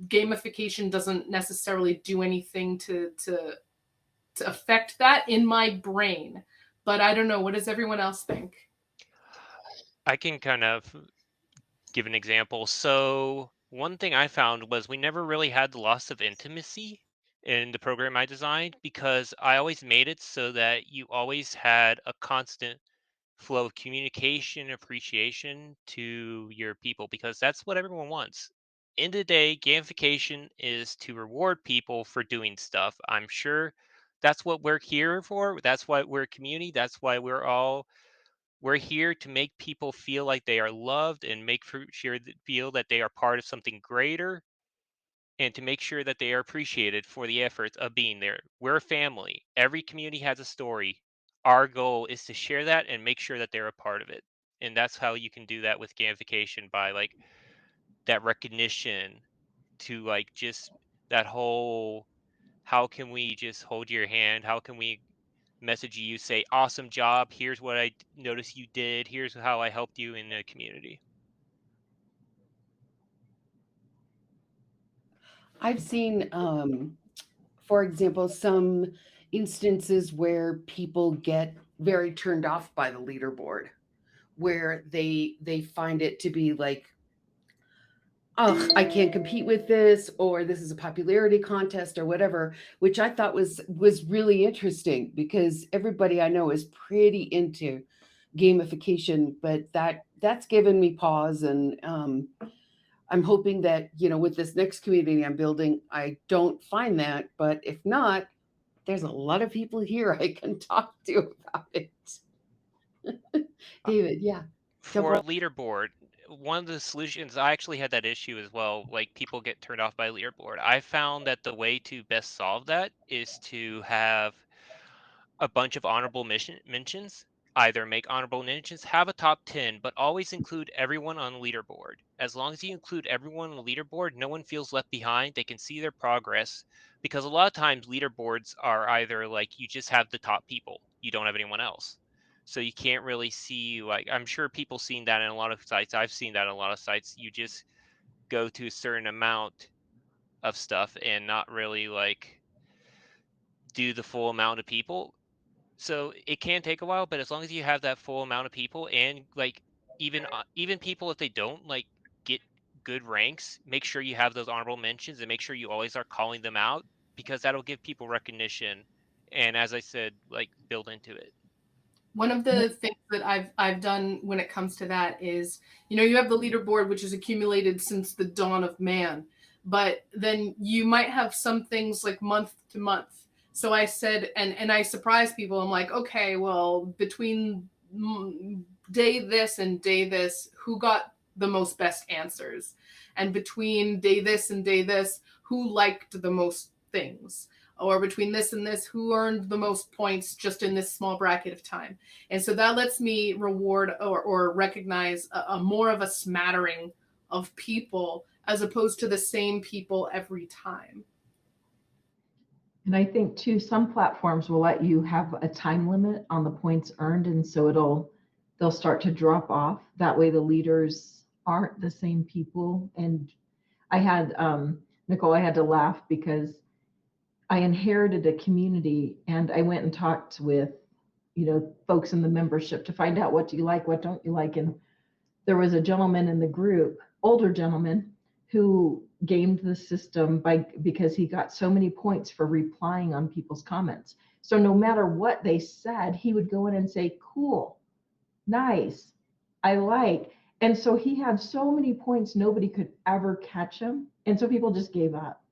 Speaker 2: gamification doesn't necessarily do anything to affect that in my brain. But I don't know. What does everyone else think?
Speaker 3: I can kind of give an example. So one thing I found was we never really had the loss of intimacy in the program I designed, because I always made it so that you always had a constant flow of communication, appreciation to your people, because that's what everyone wants. End of the day, gamification is to reward people for doing stuff. I'm sure that's what we're here for. That's why we're a community. That's why we're here to make people feel like they are loved, and sure feel that they are part of something greater, and to make sure that they are appreciated for the efforts of being there. We're a family. Every community has a story. Our goal is to share that and make sure that they're a part of it. And that's how you can do that with gamification, by like that recognition, to like just that whole, how can we just hold your hand? How can we message you, say, awesome job. Here's what I noticed you did. Here's how I helped you in the community.
Speaker 1: I've seen, for example, some instances where people get very turned off by the leaderboard, where they find it to be like, oh, I can't compete with this, or this is a popularity contest or whatever, which I thought was really interesting because everybody I know is pretty into gamification, but that's given me pause. And I'm hoping that, with this next community I'm building, I don't find that. But if not, there's a lot of people here I can talk to about it.
Speaker 3: Uh,
Speaker 1: David, yeah, jump
Speaker 3: For
Speaker 1: on.
Speaker 3: leaderboard, one of the solutions, I actually had that issue as well. Like people get turned off by leaderboard. I found that the way to best solve that is to have a bunch of honorable mentions. Either make honorable mentions, have a top 10, but always include everyone on the leaderboard. As long as you include everyone on the leaderboard, no one feels left behind. They can see their progress, because a lot of times leaderboards are either like you just have the top people, you don't have anyone else. So you can't really see, like, I'm sure people seen that in a lot of sites. I've seen that in a lot of sites. You just go to a certain amount of stuff and not really like do the full amount of people. So it can take a while, but as long as you have that full amount of people, and like even people, if they don't like get good ranks, make sure you have those honorable mentions and make sure you always are calling them out, because that'll give people recognition. And as I said, like build into it.
Speaker 2: One of the things that I've done when it comes to that is, you have the leaderboard, which is accumulated since the dawn of man, but then you might have some things like month to month. So I said, and I surprised people. I'm like, okay, well, between day this and day this, who got the most best answers? And between day this and day this, who liked the most things? Or between this and this, who earned the most points just in this small bracket of time? And so that lets me reward or recognize a more of a smattering of people as opposed to the same people every time.
Speaker 5: And I think too, some platforms will let you have a time limit on the points earned, and so they'll start to drop off. That way the leaders aren't the same people. And I had, Nichol, I had to laugh because I inherited a community and I went and talked with, folks in the membership to find out, what do you like, what don't you like? And there was a gentleman in the group, older gentleman, who gamed the system because he got so many points for replying on people's comments. So no matter what they said, he would go in and say, cool, nice, I like. And so he had so many points, nobody could ever catch him. And so people just gave up.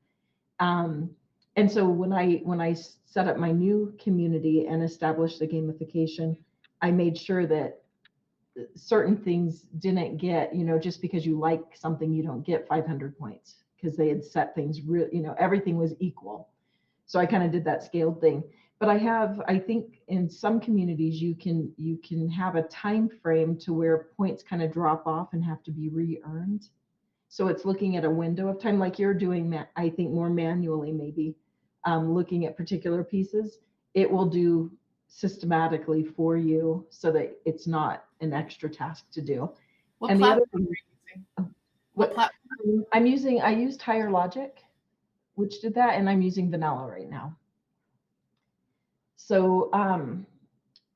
Speaker 5: And so when I set up my new community and established the gamification, I made sure that certain things didn't get, just because you like something, you don't get 500 points, because they had set things real, everything was equal. So I kind of did that scaled thing. But I think in some communities you can have a time frame to where points kind of drop off and have to be re-earned. So it's looking at a window of time, like you're doing, I think, more manually, maybe looking at particular pieces. It will do systematically for you so that it's not an extra task to do.
Speaker 2: What
Speaker 5: and
Speaker 2: platform
Speaker 5: the other thing,
Speaker 2: are you using? What platform?
Speaker 5: I used Higher Logic, which did that, and I'm using Vanilla right now. So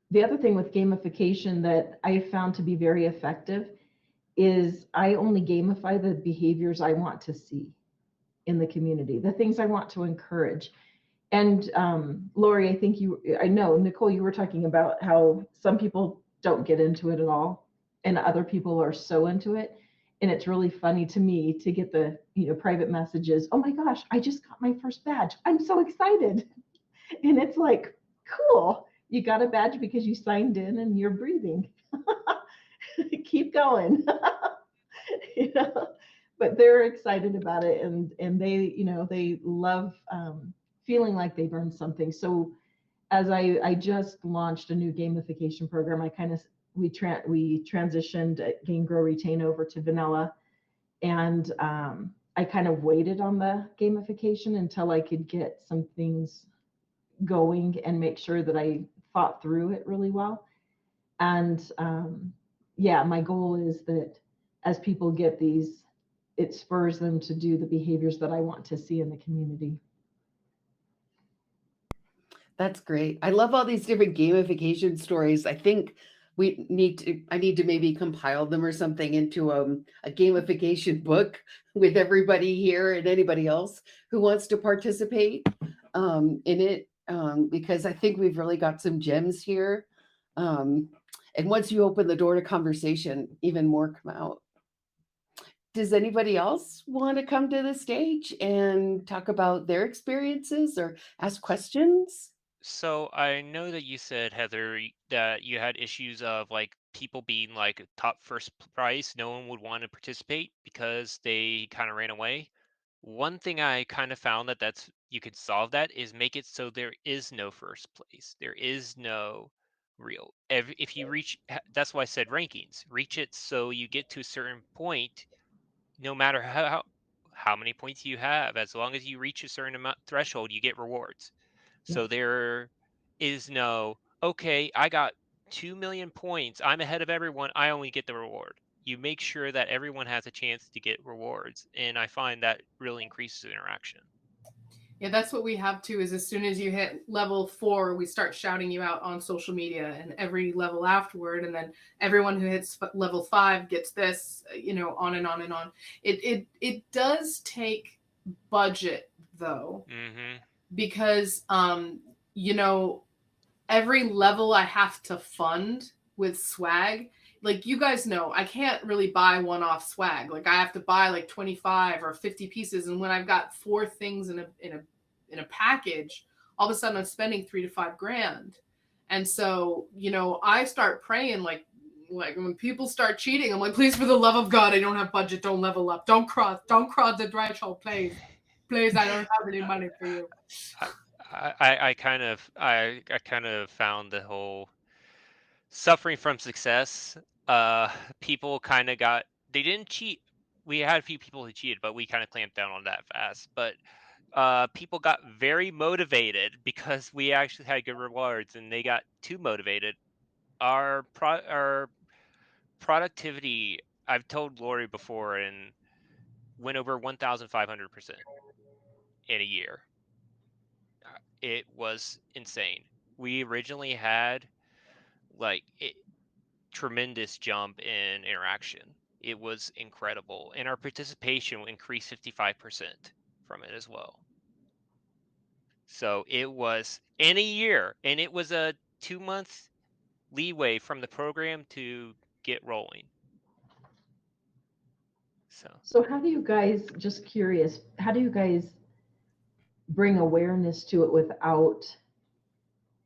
Speaker 5: the other thing with gamification that I found to be very effective is I only gamify the behaviors I want to see in the community, the things I want to encourage. And Lori, I know, Nichol, you were talking about how some people don't get into it at all and other people are so into it. And it's really funny to me to get the private messages, oh my gosh, I just got my first badge, I'm so excited. And it's like, cool, you got a badge because you signed in and you're breathing. Keep going. But they're excited about it, and they love feeling like they've earned something. So as I just launched a new gamification program, we transitioned Gain, Grow, Retain over to Vanilla, and I kind of waited on the gamification until I could get some things going and make sure that I thought through it really well. And my goal is that as people get these, it spurs them to do the behaviors that I want to see in the community.
Speaker 1: That's great. I love all these different gamification stories. I think I need to maybe compile them or something into a gamification book with everybody here and anybody else who wants to participate in it, because I think we've really got some gems here. And once you open the door to conversation, even more come out. Does anybody else want to come to the stage and talk about their experiences or ask questions?
Speaker 3: So I know that you said, Heather, that you had issues of like people being like top first prize. No one would want to participate because they kind of ran away. One thing I kind of found that's you could solve that is make it so there is no first place. There is no real. If you reach, that's why I said rankings. Reach it so you get to a certain point, no matter how many points you have, as long as you reach a certain amount threshold, you get rewards. So there is no, okay, I got 2 million points, I'm ahead of everyone, I only get the reward. You make sure that everyone has a chance to get rewards, and I find that really increases interaction.
Speaker 2: Yeah, that's what we have too, is as soon as you hit level 4, we start shouting you out on social media, and every level afterward, and then everyone who hits level 5 gets this, on and on and on. It does take budget though, because every level I have to fund with swag. Like, you guys know, I can't really buy one-off swag. Like, I have to buy like 25 or 50 pieces, and when I've got 4 things in a package, all of a sudden I'm spending $3 to $5 grand. And so, I start praying like when people start cheating, I'm like, please, for the love of God, I don't have budget. Don't level up. Don't cross the threshold, please. Please, I don't have any money for you.
Speaker 3: I kind of found the whole suffering from success. People kind of they didn't cheat. We had a few people who cheated, but we kind of clamped down on that fast. But people got very motivated because we actually had good rewards, and they got too motivated. Our productivity, I've told Lori before, and went over 1,500% in a year. It was insane. We originally had like tremendous jump in interaction. It was incredible, and our participation increased 55% from it as well. So it was in a year, and it was a 2-month leeway from the program to get rolling.
Speaker 5: So how do you guys, just curious, how do you guys bring awareness to it without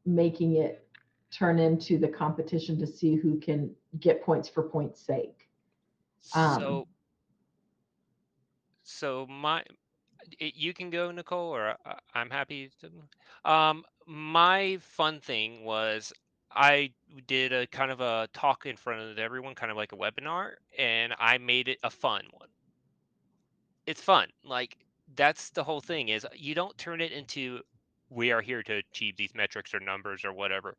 Speaker 5: making it turn into the competition to see who can get points for points' sake?
Speaker 3: So you can go, Nichol, or I'm happy to. My fun thing was I did a kind of a talk in front of everyone, kind of like a webinar, and I made it a fun one. It's fun. Like, that's the whole thing, is you don't turn it into, we are here to achieve these metrics or numbers or whatever.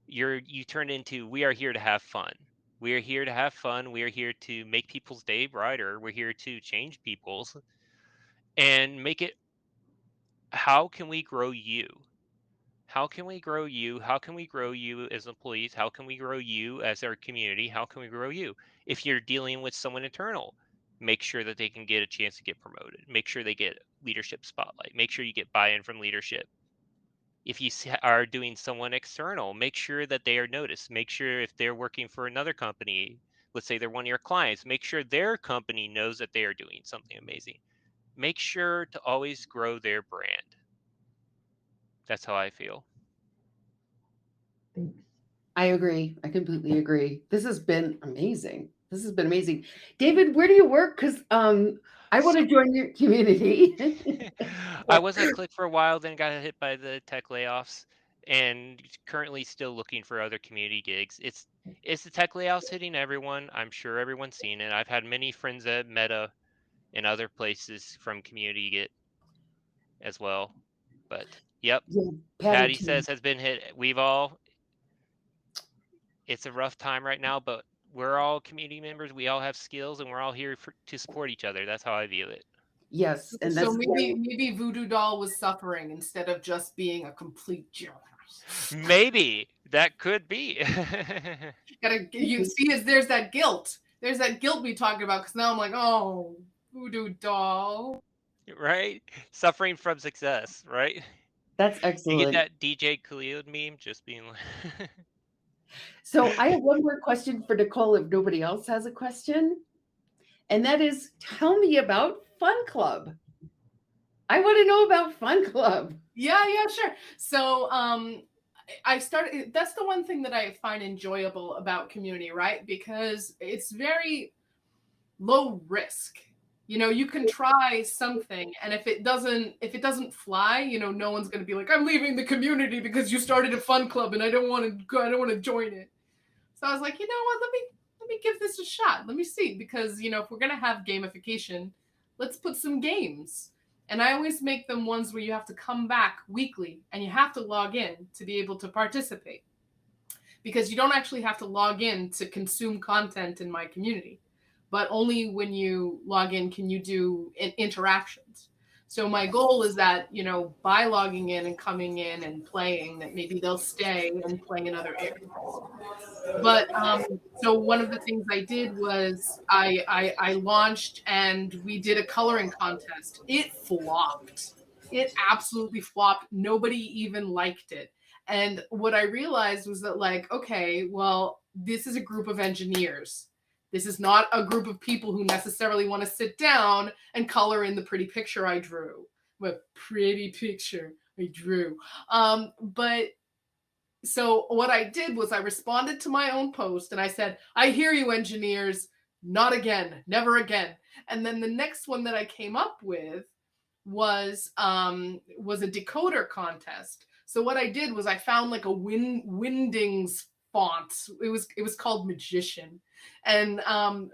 Speaker 3: You turn it into, we are here to have fun. We are here to have fun. We are here to make people's day brighter. We're here to change people's and make it, how can we grow you? How can we grow you? How can we grow you as employees? How can we grow you as our community? How can we grow you? If you're dealing with someone internal, make sure that they can get a chance to get promoted. Make sure they get leadership spotlight. Make sure you get buy-in from leadership. If you are doing someone external, make sure that they are noticed. Make sure if they're working for another company, let's say they're one of your clients, make sure their company knows that they are doing something amazing. Make sure to always grow their brand. That's how I feel.
Speaker 5: Thanks.
Speaker 1: I agree. I completely agree. This has been amazing. David, where do you work? Because I want to join your community.
Speaker 3: I was at Click for a while, then got hit by the tech layoffs, and currently still looking for other community gigs. It's the tech layoffs hitting everyone. I'm sure everyone's seen it. I've had many friends at Meta and other places from community get as well. But yep,
Speaker 1: Yeah,
Speaker 3: Patty
Speaker 1: too.
Speaker 3: says has been hit. It's a rough time right now, but we're all community members. We all have skills, and we're all here to support each other. That's how I view it.
Speaker 1: Yes, and
Speaker 2: So
Speaker 1: that's
Speaker 2: maybe Voodoo Doll was suffering instead of just being a complete jerk.
Speaker 3: Maybe that could be.
Speaker 2: You see, there's that guilt. There's that guilt we talked about, because now I'm like, oh, Voodoo Doll.
Speaker 3: Right? Suffering from success, right?
Speaker 1: That's
Speaker 3: You
Speaker 1: excellent.
Speaker 3: get that DJ Khalid meme, just being like.
Speaker 1: So I have one more question for Nichol if nobody else has a question. And that is, tell me about Fun Club. I want to know about Fun Club.
Speaker 2: Yeah, sure. So I started, that's the one thing that I find enjoyable about community, right? Because it's very low risk. You can try something, and if it doesn't fly, no one's going to be like, I'm leaving the community because you started a fun club and I don't want to join it. So I was like, you know what, let me give this a shot. Let me see, because if we're going to have gamification, let's put some games. And I always make them ones where you have to come back weekly and you have to log in to be able to participate, because you don't actually have to log in to consume content in my community, but only when you log in can you do interactions. So my goal is that, by logging in and coming in and playing, that maybe they'll stay and play in other areas. But so one of the things I did was I launched, and we did a coloring contest. It flopped. It absolutely flopped. Nobody even liked it. And what I realized was that, like, okay, well, this is a group of engineers. This is not a group of people who necessarily want to sit down and color in the pretty picture I drew. But pretty picture. I drew. But so what I did was I responded to my own post and I said, I hear you, engineers. Not again, never again. And then the next one that I came up with was a decoder contest. So what I did was I found like a Windings font. It was called Magician, and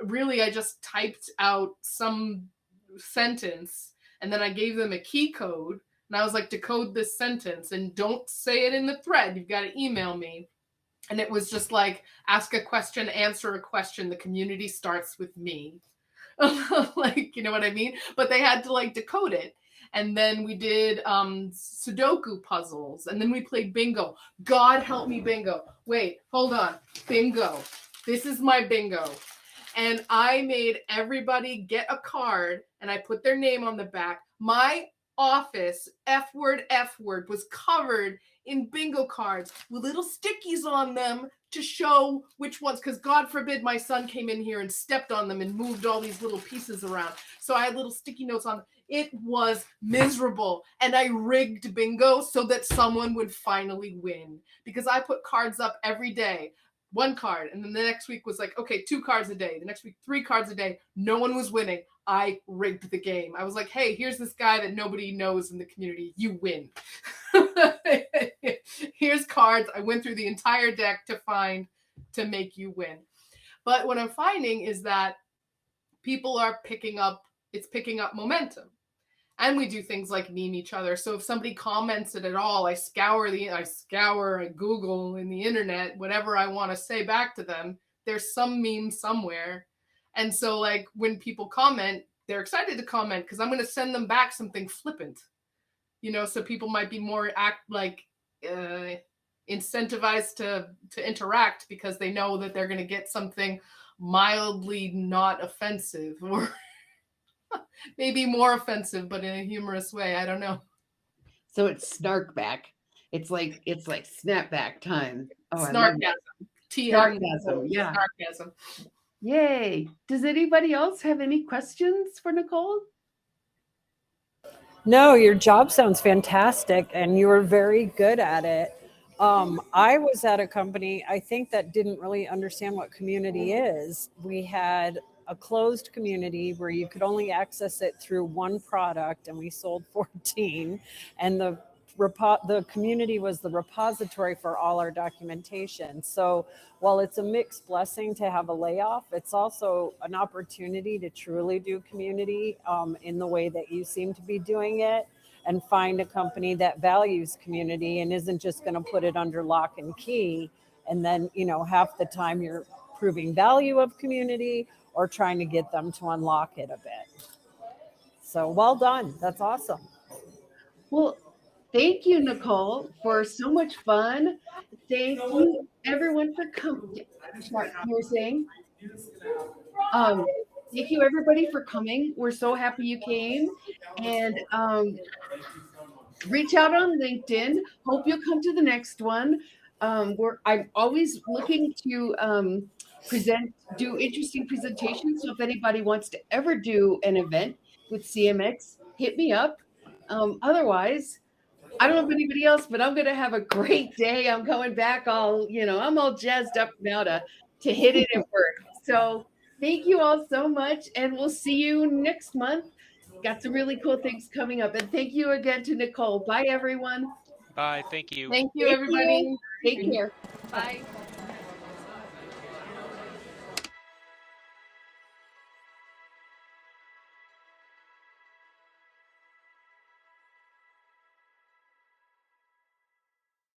Speaker 2: really I just typed out some sentence, and then I gave them a key code, and I was like, decode this sentence, and don't say it in the thread. You've got to email me. And it was just like, ask a question, answer a question. The community starts with me. Like, you know what I mean? But they had to like decode it. And then we did Sudoku puzzles. And then we played bingo. God help me, bingo. Wait, hold on. Bingo. This is my bingo. And I made everybody get a card and I put their name on the back. My office, F word, was covered in bingo cards with little stickies on them to show which ones, because God forbid my son came in here and stepped on them and moved all these little pieces around. So I had little sticky notes on them. It was miserable. And I rigged bingo so that someone would finally win, because I put cards up every day. One card, and then the next week was like, okay, 2 cards a day. The next week, 3 cards a day. No one was winning. I rigged the game. I was like, hey, here's this guy that nobody knows in the community. You win. Here's cards. I went through the entire deck to make you win. But what I'm finding is that people are picking up momentum. And we do things like meme each other. So if somebody comments it at all, I scour, I Google in the internet, whatever I want to say back to them. There's some meme somewhere. And so like when people comment, they're excited to comment because I'm going to send them back something flippant, you know, so people might be more incentivized to interact because they know that they're going to get something mildly not offensive, or maybe more offensive, but in a humorous way. I don't know.
Speaker 1: So it's snarkback. It's like snapback time. Oh,
Speaker 2: Snarkasm.
Speaker 1: Snarkasm. Yeah.
Speaker 2: Snarkasm.
Speaker 1: Yay. Does anybody else have any questions for Nichol?
Speaker 6: No, your job sounds fantastic and you were very good at it. I was at a company, I think, that didn't really understand what community is. We had a closed community where you could only access it through one product, and we sold 14. And the community was the repository for all our documentation. So while it's a mixed blessing to have a layoff, it's also an opportunity to truly do community in the way that you seem to be doing it, and find a company that values community and isn't just going to put it under lock and key. And then, you know, half the time you're proving value of community or trying to get them to unlock it a bit. So well done. That's awesome.
Speaker 1: Well, thank you, Nichol, for so much fun. Thank you, everyone, for coming. You were saying? Thank you, everybody, for coming. We're so happy you came. And reach out on LinkedIn. Hope you'll come to the next one. I'm always looking to do interesting presentations. So if anybody wants to ever do an event with CMX, hit me up. Otherwise, I don't know if anybody else, but I'm going to have a great day. I'm going back I'm all jazzed up now to hit it at work. So thank you all so much, and we'll see you next month. Got some really cool things coming up. And thank you again to Nichol. Bye, everyone.
Speaker 3: Bye. Thank you.
Speaker 2: Thank you, everybody.
Speaker 1: Take care.
Speaker 2: Bye.